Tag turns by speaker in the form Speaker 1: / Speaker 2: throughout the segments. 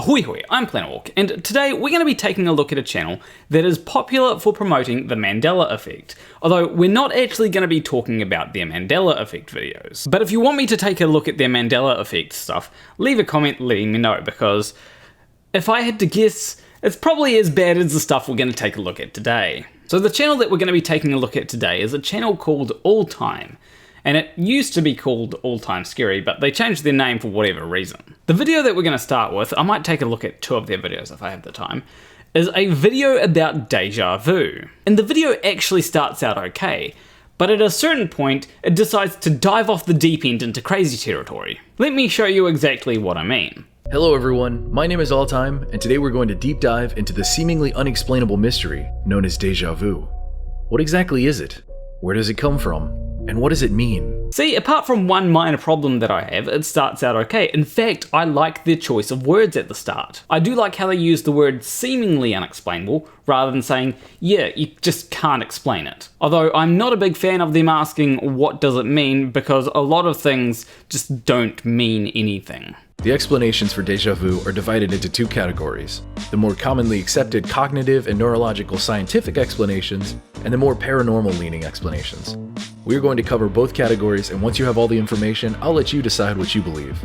Speaker 1: Ahoy hoy, I'm Planet and today we're going to be taking a look at a channel that is popular for promoting the Mandella Effect, although we're not actually going to be talking about their Mandella Effect videos. But if you want me to take a look at their Mandella Effect stuff, leave a comment letting me know, because if I had to guess, it's probably as bad as the stuff we're going to take a look at today. So the channel that we're going to be taking a look at today is a channel called All Time. And it used to be called All Time Scary, but they changed their name for whatever reason. The video that we're going to start with, I might take a look at two of their videos if I have the time, is a video about Deja Vu. And the video actually starts out okay, but at a certain point, it decides to dive off the deep end into crazy territory. Let me show you exactly what I mean.
Speaker 2: Hello everyone, my name is All Time, and today we're going to deep dive into the seemingly unexplainable mystery known as Deja Vu. What exactly is it? Where does it come from? And what does it mean?
Speaker 1: See, apart from one minor problem that I have, it starts out okay. In fact, I like their choice of words at the start. I do like how they use the word seemingly unexplainable, rather than saying, yeah, you just can't explain it. Although I'm not a big fan of them asking what does it mean, because a lot of things just don't mean anything.
Speaker 2: The explanations for Deja Vu are divided into two categories: the more commonly accepted cognitive and neurological scientific explanations, and the more paranormal leaning explanations. We are going to cover both categories, and once you have all the information, I'll let you decide what you believe.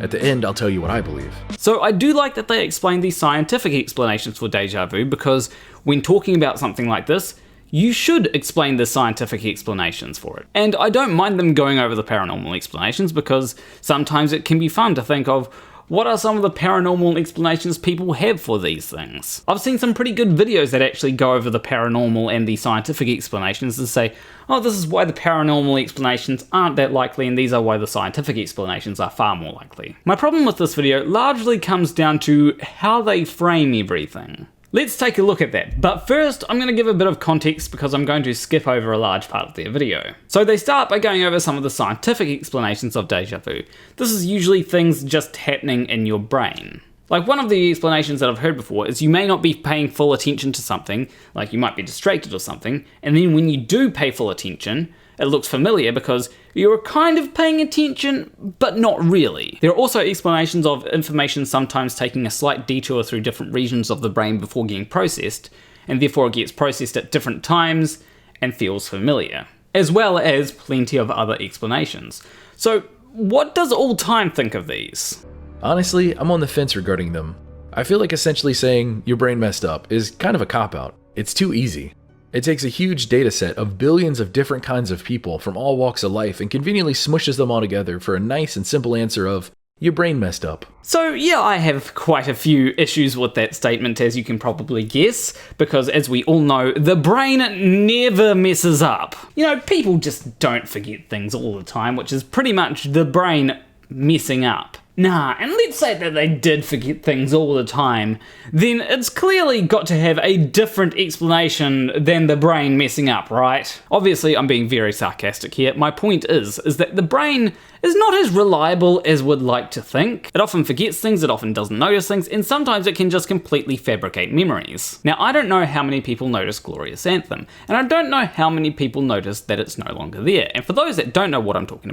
Speaker 2: At the end, I'll tell you what I believe.
Speaker 1: So I do like that they explain these scientific explanations for Deja Vu, because when talking about something like this, you should explain the scientific explanations for it. And I don't mind them going over the paranormal explanations, because sometimes it can be fun to think of what are some of the paranormal explanations people have for these things. I've seen some pretty good videos that actually go over the paranormal and the scientific explanations and say, oh, this is why the paranormal explanations aren't that likely, and these are why the scientific explanations are far more likely. My problem with this video largely comes down to how they frame everything. Let's take a look at that, but first I'm going to give a bit of context because I'm going to skip over a large part of their video. So they start by going over some of the scientific explanations of Deja Vu. This is usually things just happening in your brain. Like, one of the explanations that I've heard before is you may not be paying full attention to something, like you might be distracted or something, and then when you do pay full attention, it looks familiar because you're kind of paying attention, but not really. There are also explanations of information sometimes taking a slight detour through different regions of the brain before getting processed, and therefore it gets processed at different times and feels familiar, as well as plenty of other explanations. So what does All Time think of these?
Speaker 2: Honestly, I'm on the fence regarding them. I feel like essentially saying your brain messed up is kind of a cop-out. It's too easy. It takes a huge data set of billions of different kinds of people from all walks of life and conveniently smushes them all together for a nice and simple answer of, your brain messed up.
Speaker 1: So yeah, I have quite a few issues with that statement, as you can probably guess, because as we all know, the brain never messes up. You know, people just don't forget things all the time, which is pretty much the brain messing up. Nah, and let's say that they did forget things all the time, then it's clearly got to have a different explanation than the brain messing up, right? Obviously, I'm being very sarcastic here. My point is that the brain is not as reliable as we'd like to think. It often forgets things, it often doesn't notice things, and sometimes it can just completely fabricate memories. Now, I don't know how many people notice Glorious Anthem, and I don't know how many people notice that it's no longer there. And for those that don't know what I'm talking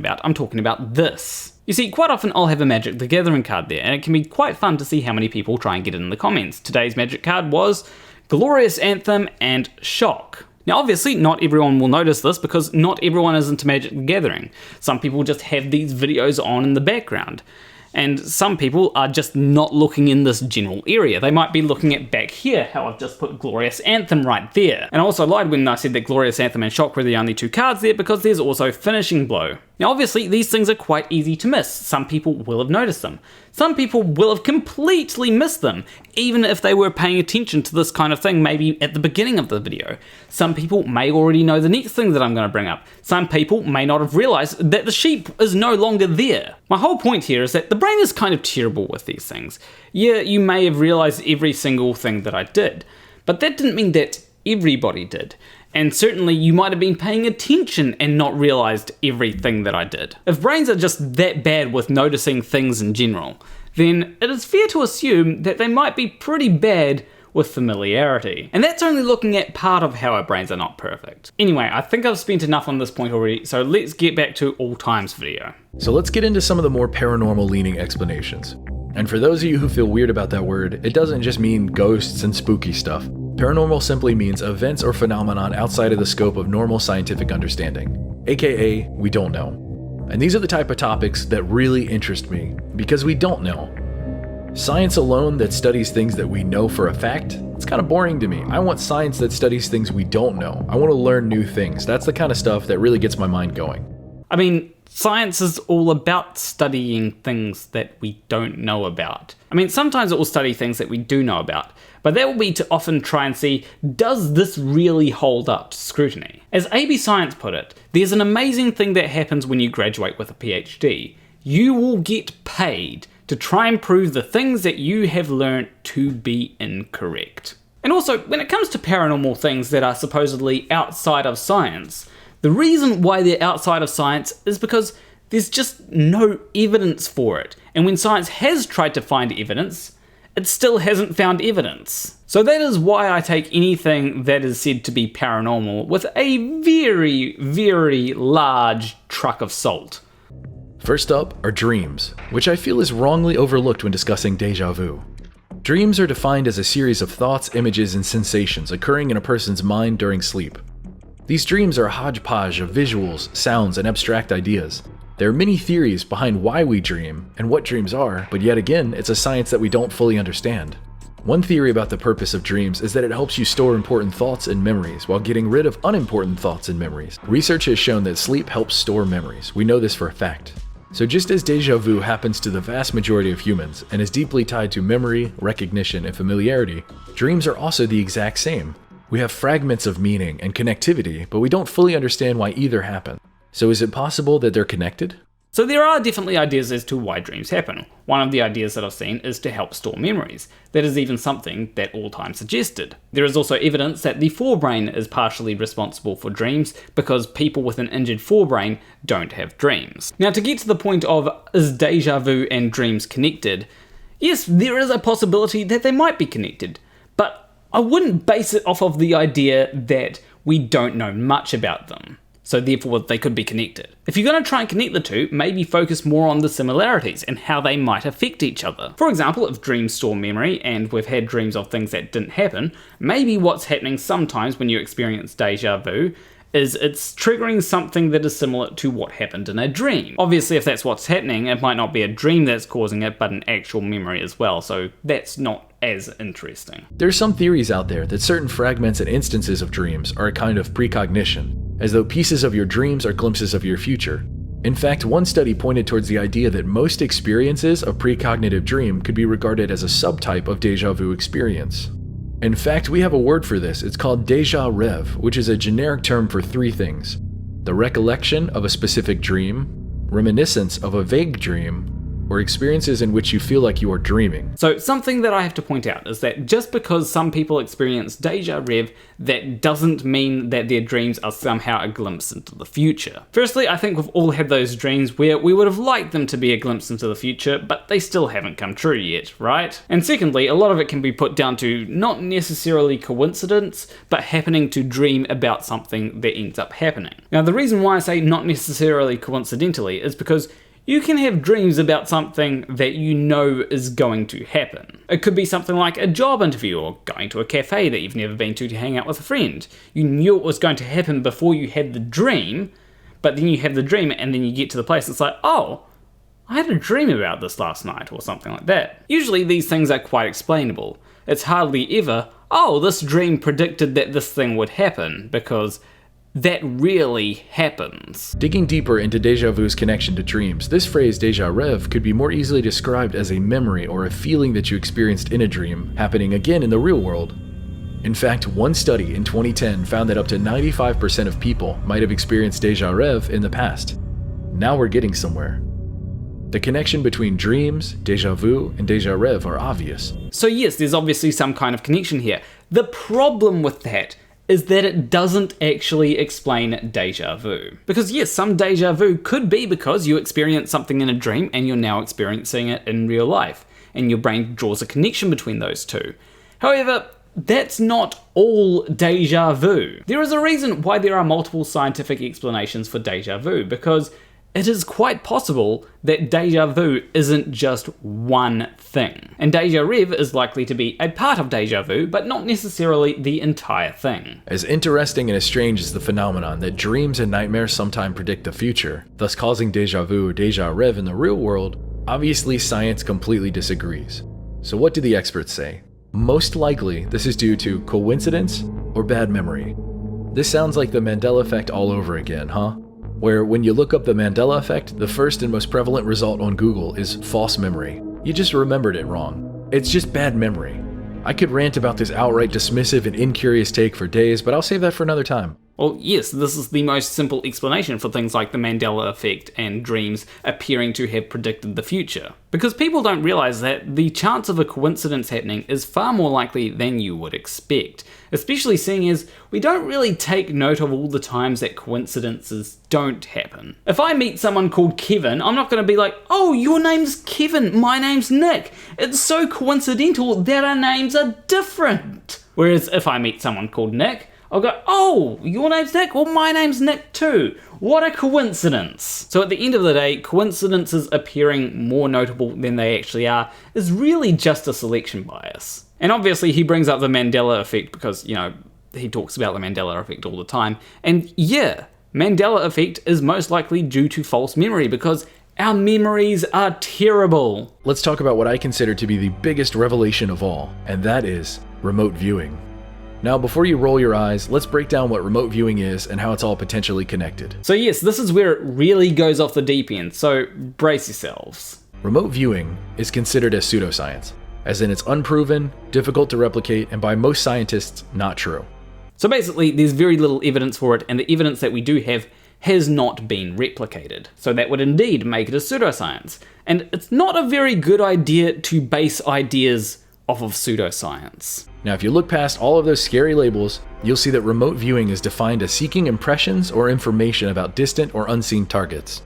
Speaker 1: about this. You see, quite often I'll have a Magic the Gathering card there, and it can be quite fun to see how many people try and get it in the comments. Today's Magic card was Glorious Anthem and Shock. Now obviously not everyone will notice this because not everyone is into Magic the Gathering. Some people just have these videos on in the background. And some people are just not looking in this general area. They might be looking at back here, how I've just put Glorious Anthem right there. And I also lied when I said that Glorious Anthem and Shock were the only two cards there, because there's also Finishing Blow. Now obviously these things are quite easy to miss. Some people will have noticed them. Some people will have completely missed them, even if they were paying attention to this kind of thing maybe at the beginning of the video. Some people may already know the next thing that I'm going to bring up. Some people may not have realized that the sheep is no longer there. My whole point here is that the brain is kind of terrible with these things. Yeah, you may have realized every single thing that I did, but that didn't mean that everybody did. And certainly you might have been paying attention and not realized everything that I did. If brains are just that bad with noticing things in general, then it is fair to assume that they might be pretty bad with familiarity. And that's only looking at part of how our brains are not perfect. Anyway, I think I've spent enough on this point already, so let's get back to All Time's video.
Speaker 2: So let's get into some of the more paranormal leaning explanations. And for those of you who feel weird about that word, it doesn't just mean ghosts and spooky stuff. Paranormal simply means events or phenomenon outside of the scope of normal scientific understanding, aka we don't know. And these are the type of topics that really interest me, because we don't know. Science alone that studies things that we know for a fact, it's kind of boring to me. I want science that studies things we don't know. I want to learn new things. That's the kind of stuff that really gets my mind going.
Speaker 1: I mean, science is all about studying things that we don't know about. I mean, sometimes it will study things that we do know about, but that will be to often try and see, does this really hold up to scrutiny? As AB Science put it, there's an amazing thing that happens when you graduate with a PhD. You will get paid to try and prove the things that you have learnt to be incorrect. And also, when it comes to paranormal things that are supposedly outside of science, the reason why they're outside of science is because there's just no evidence for it. And when science has tried to find evidence, it still hasn't found evidence. So that is why I take anything that is said to be paranormal with a very, very large truck of salt.
Speaker 2: First up are dreams, which I feel is wrongly overlooked when discussing déjà vu. Dreams are defined as a series of thoughts, images, and sensations occurring in a person's mind during sleep. These dreams are a hodgepodge of visuals, sounds, and abstract ideas. There are many theories behind why we dream and what dreams are, but yet again, it's a science that we don't fully understand. One theory about the purpose of dreams is that it helps you store important thoughts and memories while getting rid of unimportant thoughts and memories. Research has shown that sleep helps store memories. We know this for a fact. So just as déjà vu happens to the vast majority of humans and is deeply tied to memory, recognition, and familiarity, dreams are also the exact same. We have fragments of meaning and connectivity, but we don't fully understand why either happen. So is it possible that they're connected?
Speaker 1: So there are definitely ideas as to why dreams happen. One of the ideas that I've seen is to help store memories. That is even something that Alltime suggested. There is also evidence that the forebrain is partially responsible for dreams because people with an injured forebrain don't have dreams. Now, to get to the point of, is déjà vu and dreams connected? Yes, there is a possibility that they might be connected, but I wouldn't base it off of the idea that we don't know much about them. So therefore they could be connected. If you're going to try and connect the two, maybe focus more on the similarities and how they might affect each other. For example, if dreams store memory and we've had dreams of things that didn't happen, maybe what's happening sometimes when you experience déjà vu is it's triggering something that is similar to what happened in a dream. Obviously, if that's what's happening, it might not be a dream that's causing it, but an actual memory as well, so that's not as interesting.
Speaker 2: There are some theories out there that certain fragments and instances of dreams are a kind of precognition, as though pieces of your dreams are glimpses of your future. In fact, one study pointed towards the idea that most experiences of precognitive dream could be regarded as a subtype of déjà vu experience. In fact, we have a word for this. It's called déjà rev, which is a generic term for three things: the recollection of a specific dream, reminiscence of a vague dream, or experiences in which you feel like you are dreaming.
Speaker 1: So something that I have to point out is that just because some people experience déjà rev, that doesn't mean that their dreams are somehow a glimpse into the future. Firstly, I think we've all had those dreams where we would have liked them to be a glimpse into the future, but they still haven't come true yet, right? And secondly, a lot of it can be put down to not necessarily coincidence, but happening to dream about something that ends up happening. Now, the reason why I say not necessarily coincidentally is because you can have dreams about something that you know is going to happen. It could be something like a job interview or going to a cafe that you've never been to hang out with a friend. You knew it was going to happen before you had the dream, but then you have the dream and then you get to the place and it's like, oh, I had a dream about this last night or something like that. Usually these things are quite explainable. It's hardly ever, oh, this dream predicted that this thing would happen, because that really happens.
Speaker 2: Digging deeper into déjà vu's connection to dreams, this phrase déjà rev could be more easily described as a memory or a feeling that you experienced in a dream happening again in the real world. In fact, one study in 2010 found that up to 95% of people might have experienced déjà rev in the past. Now we're getting somewhere. The connection between dreams, déjà vu, and déjà rev are obvious.
Speaker 1: So yes, there's obviously some kind of connection here. The problem with that is that it doesn't actually explain déjà vu. Because yes, some déjà vu could be because you experienced something in a dream and you're now experiencing it in real life, and your brain draws a connection between those two. However, that's not all déjà vu. There is a reason why there are multiple scientific explanations for déjà vu, because it is quite possible that Deja Vu isn't just one thing. And Deja Rev is likely to be a part of Deja Vu, but not necessarily the entire thing.
Speaker 2: As interesting and as strange as the phenomenon that dreams and nightmares sometimes predict the future, thus causing Deja Vu or Deja Rev in the real world, obviously science completely disagrees. So what do the experts say? Most likely, this is due to coincidence or bad memory. This sounds like the Mandela Effect all over again, huh? Where when you look up the Mandela Effect, the first and most prevalent result on Google is false memory. You just remembered it wrong. It's just bad memory. I could rant about this outright dismissive and incurious take for days, but I'll save that for another time.
Speaker 1: Well, yes, this is the most simple explanation for things like the Mandela Effect and dreams appearing to have predicted the future. Because people don't realize that the chance of a coincidence happening is far more likely than you would expect. Especially seeing as we don't really take note of all the times that coincidences don't happen. If I meet someone called Kevin, I'm not going to be like, oh, your name's Kevin, my name's Nick. It's so coincidental that our names are different. Whereas if I meet someone called Nick, I'll go, oh, your name's Nick? Well, my name's Nick too. What a coincidence. So at the end of the day, coincidences appearing more notable than they actually are is really just a selection bias. And obviously he brings up the Mandela Effect because, he talks about the Mandela Effect all the time. And yeah, Mandela Effect is most likely due to false memory because our memories are terrible.
Speaker 2: Let's talk about what I consider to be the biggest revelation of all, and that is remote viewing. Now, before you roll your eyes, let's break down what remote viewing is and how it's all potentially connected.
Speaker 1: So yes, this is where it really goes off the deep end, so brace yourselves.
Speaker 2: Remote viewing is considered as pseudoscience, as in it's unproven, difficult to replicate, and by most scientists, not true.
Speaker 1: So basically, there's very little evidence for it, and the evidence that we do have has not been replicated. So that would indeed make it a pseudoscience. And it's not a very good idea to base ideas off of pseudoscience.
Speaker 2: Now, if you look past all of those scary labels, you'll see that remote viewing is defined as seeking impressions or information about distant or unseen targets.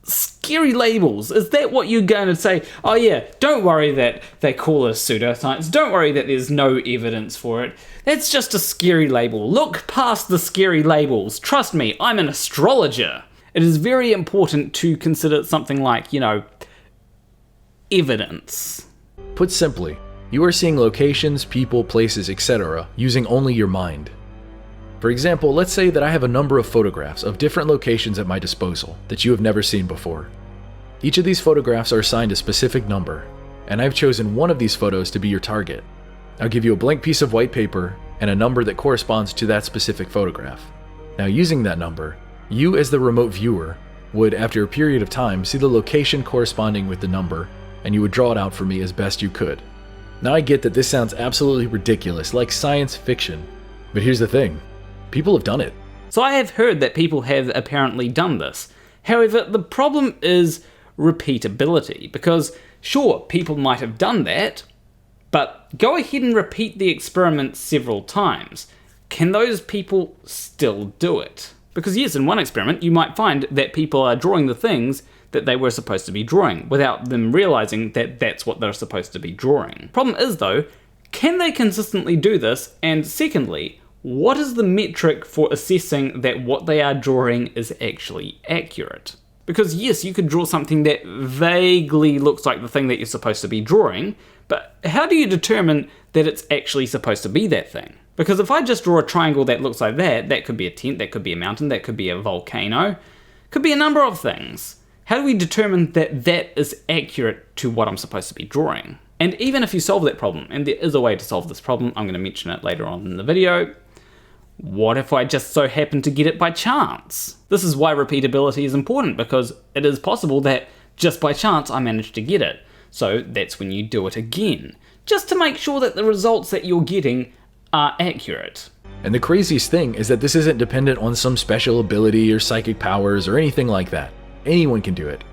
Speaker 1: Scary labels? Is that what you're going to say? Oh yeah, don't worry that they call it pseudoscience. Don't worry that there's no evidence for it. That's just a scary label. Look past the scary labels. Trust me, I'm an astrologer. It is very important to consider something like, evidence.
Speaker 2: Put simply, you are seeing locations, people, places, etc. using only your mind. For example, let's say that I have a number of photographs of different locations at my disposal that you have never seen before. Each of these photographs are assigned a specific number, and I've chosen one of these photos to be your target. I'll give you a blank piece of white paper and a number that corresponds to that specific photograph. Now, using that number, you as the remote viewer would, after a period of time, see the location corresponding with the number, and you would draw it out for me as best you could. Now, I get that this sounds absolutely ridiculous, like science fiction, but here's the thing. People have done it.
Speaker 1: So I have heard that people have apparently done this. However, the problem is repeatability, because sure, people might have done that, but go ahead and repeat the experiment several times. Can those people still do it? Because yes, in one experiment, you might find that people are drawing the things that they were supposed to be drawing, without them realizing that that's what they're supposed to be drawing. Problem is though, can they consistently do this? And secondly, what is the metric for assessing that what they are drawing is actually accurate? Because yes, you could draw something that vaguely looks like the thing that you're supposed to be drawing, but how do you determine that it's actually supposed to be that thing? Because if I just draw a triangle that looks like that could be a tent, that could be a mountain, that could be a volcano, could be a number of things. How do we determine that that is accurate to what I'm supposed to be drawing? And even if you solve that problem, and there is a way to solve this problem, I'm going to mention it later on in the video, what if I just so happen to get it by chance? This is why repeatability is important, because it is possible that just by chance I managed to get it. So that's when you do it again, just to make sure that the results that you're getting are accurate.
Speaker 2: And the craziest thing is that this isn't dependent on some special ability or psychic powers or anything like that. Anyone can do it.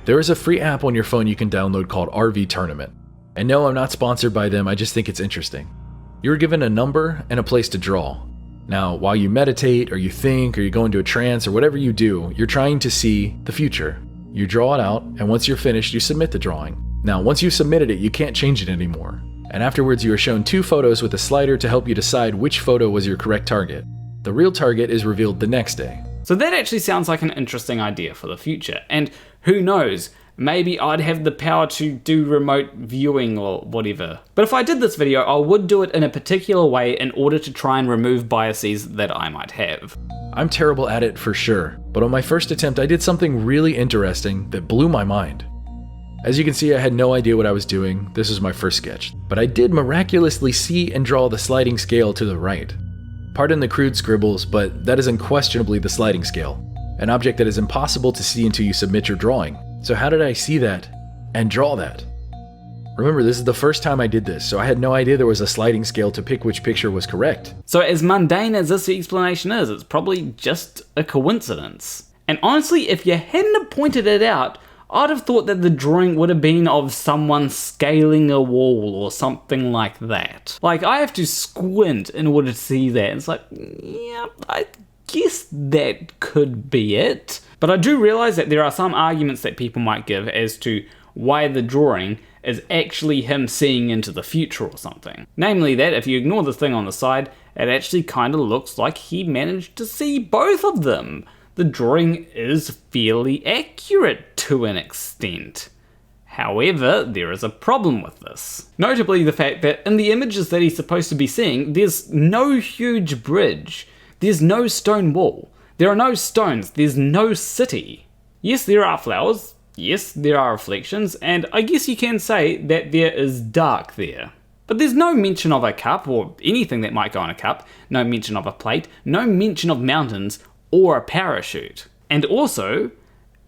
Speaker 2: There is a free app on your phone you can download called RV Tournament. And no, I'm not sponsored by them, I just think it's interesting. You're given a number and a place to draw. Now, while you meditate, or you think, or you go into a trance, or whatever you do, you're trying to see the future. You draw it out, and once you're finished, you submit the drawing. Now, once you've submitted it, you can't change it anymore. And afterwards, you are shown 2 photos with a slider to help you decide which photo was your correct target. The real target is revealed the next day.
Speaker 1: So that actually sounds like an interesting idea for the future. And who knows, maybe I'd have the power to do remote viewing or whatever. But if I did this video, I would do it in a particular way in order to try and remove biases that I might have.
Speaker 2: I'm terrible at it for sure, but on my first attempt I did something really interesting that blew my mind. As you can see, I had no idea what I was doing. This was my first sketch, but I did miraculously see and draw the sliding scale to the right. Pardon the crude scribbles, but that is unquestionably the sliding scale, an object that is impossible to see until you submit your drawing. So how did I see that and draw that? Remember, this is the first time I did this, so I had no idea there was a sliding scale to pick which picture was correct.
Speaker 1: So as mundane as this explanation is, it's probably just a coincidence. And honestly, if you hadn't pointed it out, I'd have thought that the drawing would have been of someone scaling a wall or something like that. Like, I have to squint in order to see that. It's like, yeah, I guess that could be it. But I do realize that there are some arguments that people might give as to why the drawing is actually him seeing into the future or something. Namely that if you ignore the thing on the side, it actually kind of looks like he managed to see both of them. The drawing is fairly accurate to an extent. However, there is a problem with this. Notably the fact that in the images that he's supposed to be seeing, there's no huge bridge. There's no stone wall. There are no stones. There's no city. Yes, there are flowers. Yes, there are reflections, and I guess you can say that there is dark there. But there's no mention of a cup or anything that might go in a cup, no mention of a plate, no mention of mountains or a parachute. And also,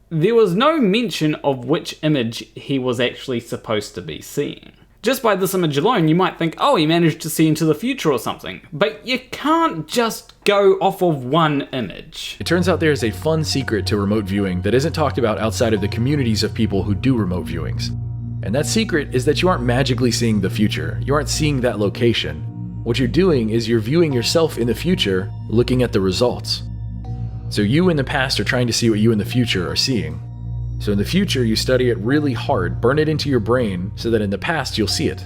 Speaker 1: there was no mention of which image he was actually supposed to be seeing. Just by this image alone, you might think, oh, he managed to see into the future or something. But you can't just go off of one image.
Speaker 2: It turns out there is a fun secret to remote viewing that isn't talked about outside of the communities of people who do remote viewings. And that secret is that you aren't magically seeing the future. You aren't seeing that location. What you're doing is you're viewing yourself in the future, looking at the results. So you in the past are trying to see what you in the future are seeing. So in the future, you study it really hard, burn it into your brain, so that in the past you'll see it.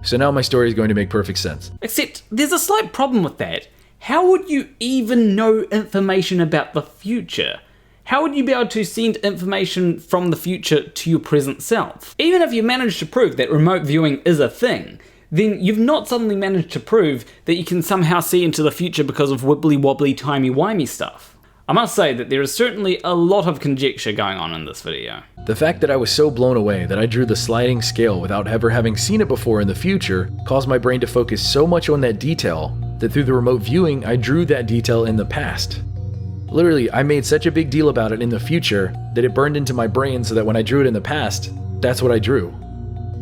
Speaker 2: So now my story is going to make perfect sense.
Speaker 1: Except there's a slight problem with that. How would you even know information about the future? How would you be able to send information from the future to your present self? Even if you managed to prove that remote viewing is a thing, then you've not suddenly managed to prove that you can somehow see into the future because of wibbly-wobbly, timey-wimey stuff. I must say that there is certainly a lot of conjecture going on in this video.
Speaker 2: The fact that I was so blown away that I drew the sliding scale without ever having seen it before in the future caused my brain to focus so much on that detail that through the remote viewing I drew that detail in the past. Literally, I made such a big deal about it in the future that it burned into my brain so that when I drew it in the past, that's what I drew.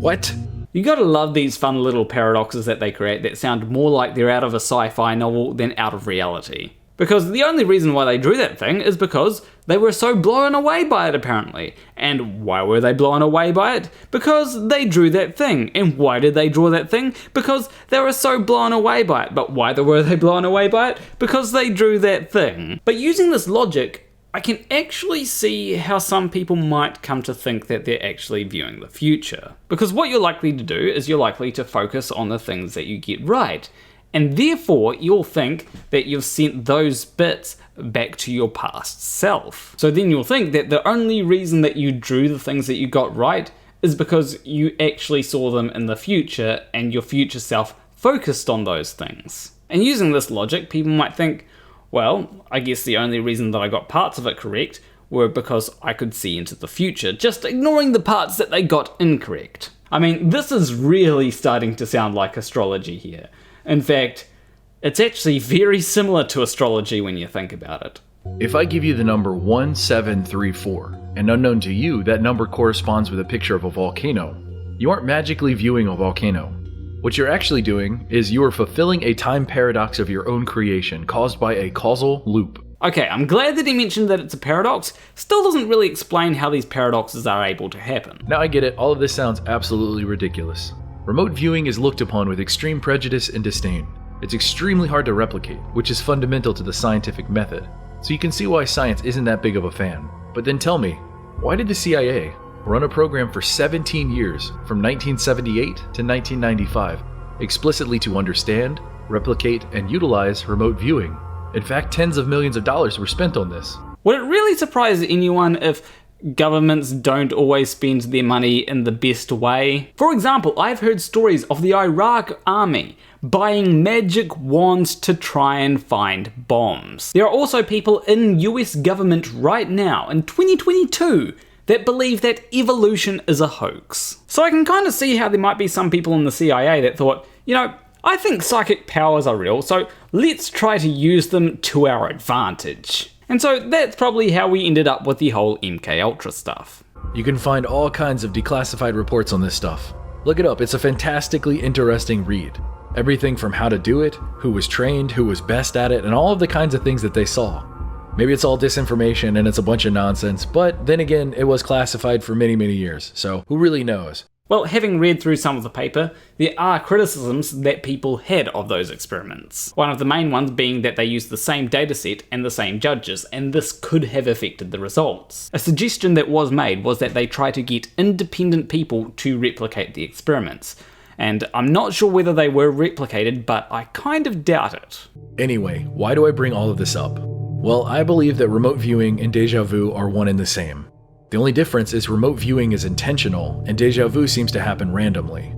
Speaker 2: What?
Speaker 1: You gotta love these fun little paradoxes that they create that sound more like they're out of a sci-fi novel than out of reality. Because the only reason why they drew that thing is because they were so blown away by it, apparently. And why were they blown away by it? Because they drew that thing. And why did they draw that thing? Because they were so blown away by it. But why were they blown away by it? Because they drew that thing. But using this logic, I can actually see how some people might come to think that they're actually viewing the future. Because what you're likely to do is you're likely to focus on the things that you get right. And therefore, you'll think that you've sent those bits back to your past self. So then you'll think that the only reason that you drew the things that you got right is because you actually saw them in the future and your future self focused on those things. And using this logic, people might think, well, I guess the only reason that I got parts of it correct were because I could see into the future, just ignoring the parts that they got incorrect. I mean, this is really starting to sound like astrology here. In fact, it's actually very similar to astrology when you think about it.
Speaker 2: If I give you the number 1734, and unknown to you, that number corresponds with a picture of a volcano, you aren't magically viewing a volcano. What you're actually doing is you are fulfilling a time paradox of your own creation caused by a causal loop.
Speaker 1: Okay, I'm glad that he mentioned that it's a paradox. Still doesn't really explain how these paradoxes are able to happen.
Speaker 2: Now I get it, all of this sounds absolutely ridiculous. Remote viewing is looked upon with extreme prejudice and disdain. It's extremely hard to replicate, which is fundamental to the scientific method. So you can see why science isn't that big of a fan. But then tell me, why did the CIA run a program for 17 years, from 1978 to 1995, explicitly to understand, replicate, and utilize remote viewing? In fact, tens of millions of dollars were spent on this.
Speaker 1: Would it really surprise anyone if governments don't always spend their money in the best way? For example, I've heard stories of the Iraq army buying magic wands to try and find bombs. There are also people in US government right now, in 2022, that believe that evolution is a hoax. So I can kind of see how there might be some people in the CIA that thought, you know, I think psychic powers are real, so let's try to use them to our advantage. And so that's probably how we ended up with the whole MKUltra stuff.
Speaker 2: You can find all kinds of declassified reports on this stuff. Look it up, it's a fantastically interesting read. Everything from how to do it, who was trained, who was best at it, and all of the kinds of things that they saw. Maybe it's all disinformation and it's a bunch of nonsense, but then again, it was classified for many, many years, so who really knows?
Speaker 1: Well, having read through some of the paper, there are criticisms that people had of those experiments. One of the main ones being that they used the same dataset and the same judges, and this could have affected the results. A suggestion that was made was that they try to get independent people to replicate the experiments. And I'm not sure whether they were replicated, but I kind of doubt it.
Speaker 2: Anyway, why do I bring all of this up? Well, I believe that remote viewing and déjà vu are one and the same. The only difference is remote viewing is intentional, and déjà vu seems to happen randomly.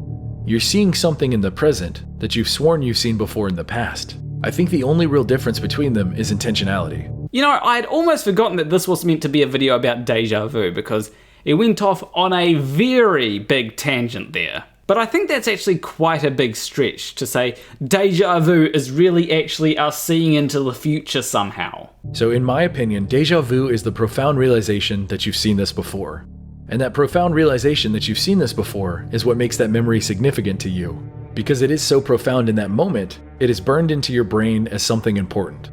Speaker 2: You're seeing something in the present that you've sworn you've seen before in the past. I think the only real difference between them is intentionality.
Speaker 1: You know, I'd almost forgotten that this was meant to be a video about déjà vu, because it went off on a very big tangent there. But I think that's actually quite a big stretch to say déjà vu is really actually us seeing into the future somehow.
Speaker 2: So in my opinion, déjà vu is the profound realization that you've seen this before. And that profound realization that you've seen this before is what makes that memory significant to you. Because it is so profound in that moment, it is burned into your brain as something important.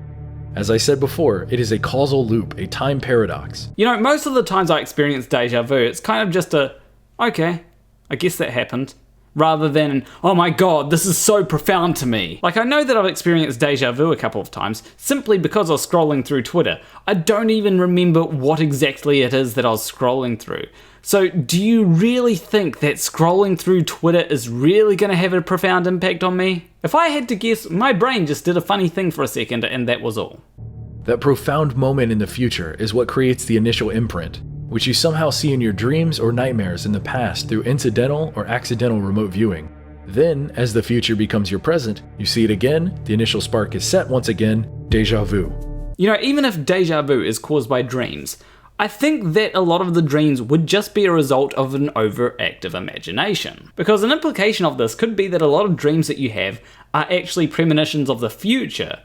Speaker 2: As I said before, it is a causal loop, a time paradox.
Speaker 1: You know, most of the times I experience déjà vu, it's kind of just a, okay, I guess that happened. Rather than, oh my god, this is so profound to me. Like, I know that I've experienced déjà vu a couple of times, simply because I was scrolling through Twitter. I don't even remember what exactly it is that I was scrolling through. So, do you really think that scrolling through Twitter is really going to have a profound impact on me? If I had to guess, my brain just did a funny thing for a second, and that was all.
Speaker 2: That profound moment in the future is what creates the initial imprint, which you somehow see in your dreams or nightmares in the past through incidental or accidental remote viewing. Then, as the future becomes your present, you see it again, the initial spark is set once again, déjà vu.
Speaker 1: You know, even if déjà vu is caused by dreams, I think that a lot of the dreams would just be a result of an overactive imagination. Because an implication of this could be that a lot of dreams that you have are actually premonitions of the future.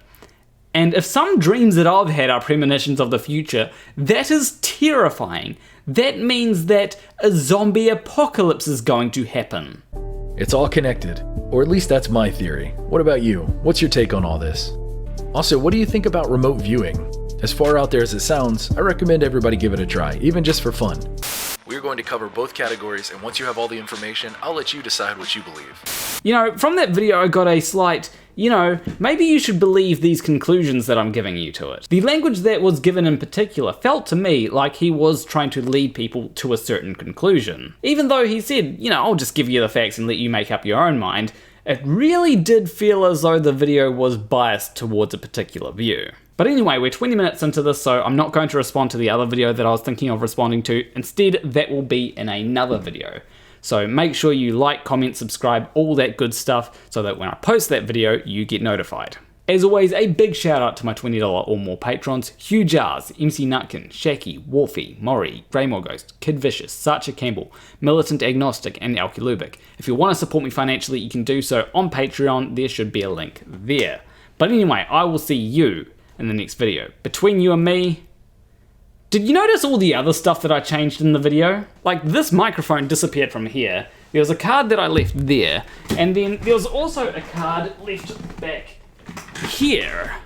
Speaker 1: And if some dreams that I've had are premonitions of the future, that is terrifying. That means that a zombie apocalypse is going to happen.
Speaker 2: It's all connected, or at least that's my theory. What about you? What's your take on all this? Also, what do you think about remote viewing? As far out there as it sounds, I recommend everybody give it a try, even just for fun. We're going to cover both categories, and once you have all the information, I'll let you decide what you believe.
Speaker 1: You know, from that video I got a slight, you know, maybe you should believe these conclusions that I'm giving you to it. The language that was given in particular felt to me like he was trying to lead people to a certain conclusion. Even though he said, you know, I'll just give you the facts and let you make up your own mind, it really did feel as though the video was biased towards a particular view. But anyway, we're 20 minutes into this, so I'm not going to respond to the other video that I was thinking of responding to. Instead, that will be in another video. So make sure you like, comment, subscribe, all that good stuff, so that when I post that video, you get notified. As always, a big shout out to my $20 or more patrons: Hugh Jarsz, M.C.Nutkin, SHaKie, Wolfie, Morrie, Graymore Ghost, KidVicious, Sacha Campbell, Militant Agnostic, and Elke Loobuyck. If you want to support me financially, you can do so on Patreon. There should be a link there. But anyway, I will see you in the next video. Between you and me, did you notice all the other stuff that I changed in the video? Like, this microphone disappeared from here, there was a card that I left there, and then there was also a card left back here.